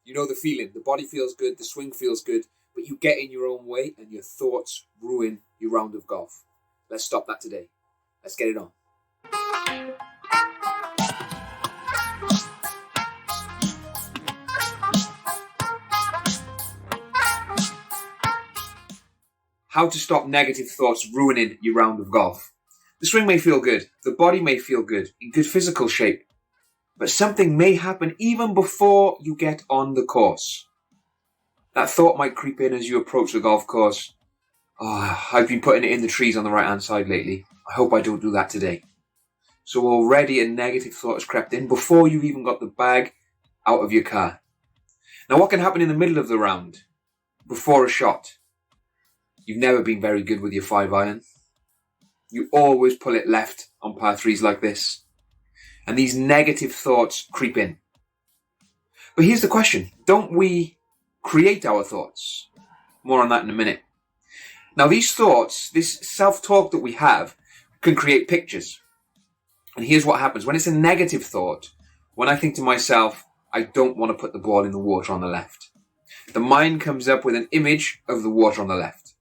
You know the feeling. The body feels good, the swing feels good, but you get in your own way and your thoughts ruin your round of golf. Let's stop that today. Let's get it on. How to stop negative thoughts ruining your round of golf. The swing may feel good, the body may feel good, in good physical shape, but something may happen even before you get on the course. That thought might creep in as you approach the golf course. Oh, I've been putting it in the trees on the right hand side lately. I hope I don't do that today. So already a negative thought has crept in before you've even got the bag out of your car. Now what can happen in the middle of the round? Before a shot? You've never been very good with your 5-iron. You always pull it left on par 3s like this. And these negative thoughts creep in. But here's the question. Don't we create our thoughts? More on that in a minute. Now these thoughts, this self-talk that we have, can create pictures. And here's what happens. When it's a negative thought, when I think to myself, I don't want to put the ball in the water on the left, the mind comes up with an image of the water on the left.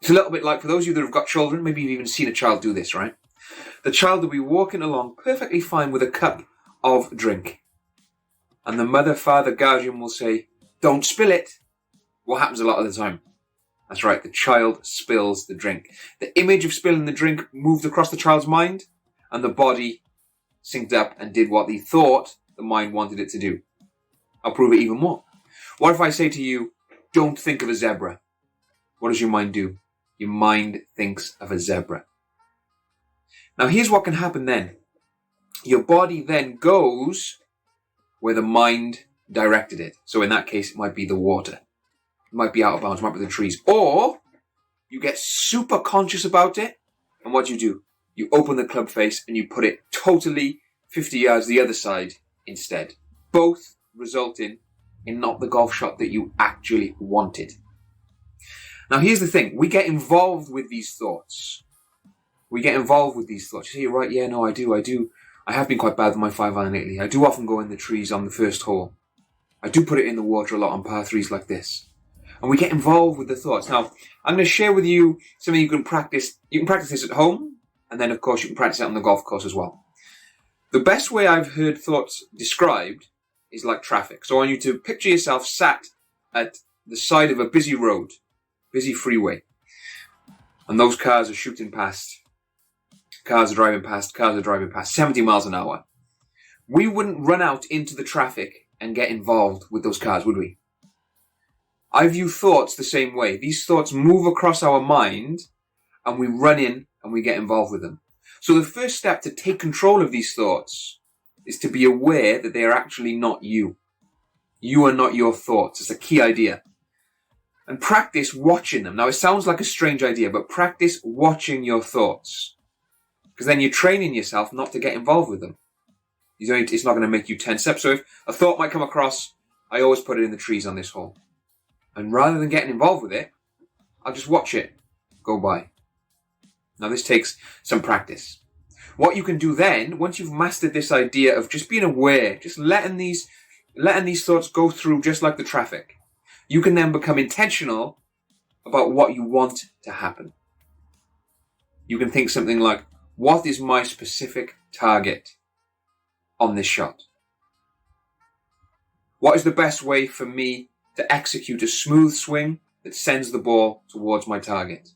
It's a little bit like, for those of you that have got children, maybe you've even seen a child do this, right? The child will be walking along perfectly fine with a cup of drink. And the mother, father, guardian will say, don't spill it. What happens a lot of the time? That's right, the child spills the drink. The image of spilling the drink moved across the child's mind, and the body synced up and did what he thought the mind wanted it to do. I'll prove it even more. What if I say to you, don't think of a zebra? What does your mind do? Your mind thinks of a zebra. Now here's what can happen then. Your body then goes where the mind directed it. So in that case, it might be the water. It might be out of bounds, it might be the trees. Or you get super conscious about it, and what do? You open the club face and you put it totally 50 yards the other side instead. Both resulting in not the golf shot that you actually wanted. Now here's the thing, we get involved with these thoughts. You say, you're right, yeah, no, I do. I have been quite bad with my 5-iron lately. I do often go in the trees on the first hole. I do put it in the water a lot on par 3s like this. And we get involved with the thoughts. Now, I'm going to share with you something you can practice. You can practice this at home, and then of course you can practice it on the golf course as well. The best way I've heard thoughts described is like traffic. So I want you to picture yourself sat at the side of a busy road, busy freeway, and those cars are shooting past. Cars are driving past 70 miles an hour. We wouldn't run out into the traffic and get involved with those cars, would we? I view thoughts the same way. These thoughts move across our mind and we run in and we get involved with them. So the first step to take control of these thoughts is to be aware that they are actually not you. You are not your thoughts. It's a key idea. And practice watching them. Now it sounds like a strange idea, but practice watching your thoughts. Because then you're training yourself not to get involved with them. It's not going to make you tense up. So if a thought might come across, I always put it in the trees on this hole. And rather than getting involved with it, I'll just watch it go by. Now this takes some practice. What you can do then, once you've mastered this idea of just being aware, just letting these thoughts go through just like the traffic, you can then become intentional about what you want to happen. You can think something like, what is my specific target on this shot? What is the best way for me to execute a smooth swing that sends the ball towards my target?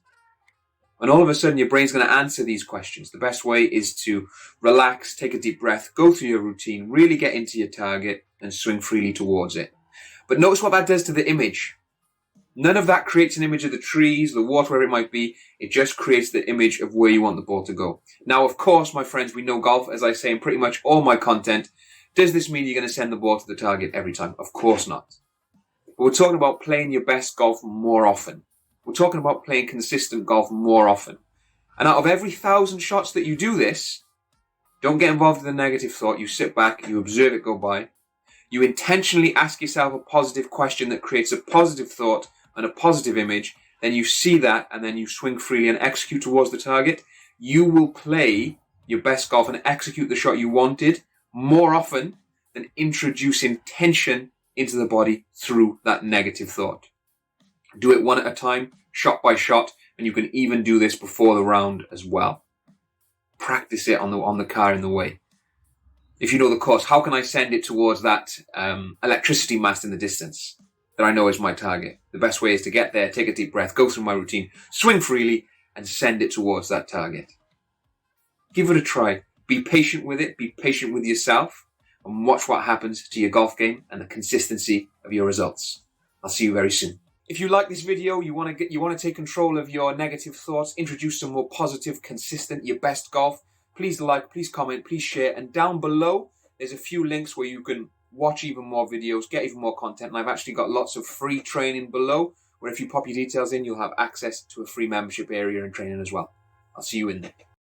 And all of a sudden your brain's going to answer these questions. The best way is to relax, take a deep breath, go through your routine, really get into your target and swing freely towards it. But notice what that does to the image. None of that creates an image of the trees, the water, wherever it might be. It just creates the image of where you want the ball to go. Now, of course, my friends, we know golf, as I say in pretty much all my content. Does this mean you're going to send the ball to the target every time? Of course not. But we're talking about playing your best golf more often. We're talking about playing consistent golf more often. And out of every 1,000 shots that you do this, don't get involved in the negative thought. You sit back, you observe it go by. You intentionally ask yourself a positive question that creates a positive thought and a positive image, then you see that and then you swing freely and execute towards the target. You will play your best golf and execute the shot you wanted more often than introducing tension into the body through that negative thought. Do it one at a time, shot by shot, and you can even do this before the round as well. Practice it on the car in the way. If you know the course, how can I send it towards that electricity mast in the distance that I know is my target? The best way is to get there, take a deep breath, go through my routine, swing freely, and send it towards that target. Give it a try. Be patient with it. Be patient with yourself, and watch what happens to your golf game and the consistency of your results. I'll see you very soon. If you like this video, you want to take control of your negative thoughts, introduce some more positive, consistent, your best golf, please like, please comment, please share. And down below, there's a few links where you can watch even more videos, get even more content. And I've actually got lots of free training below, where if you pop your details in, you'll have access to a free membership area and training as well. I'll see you in there.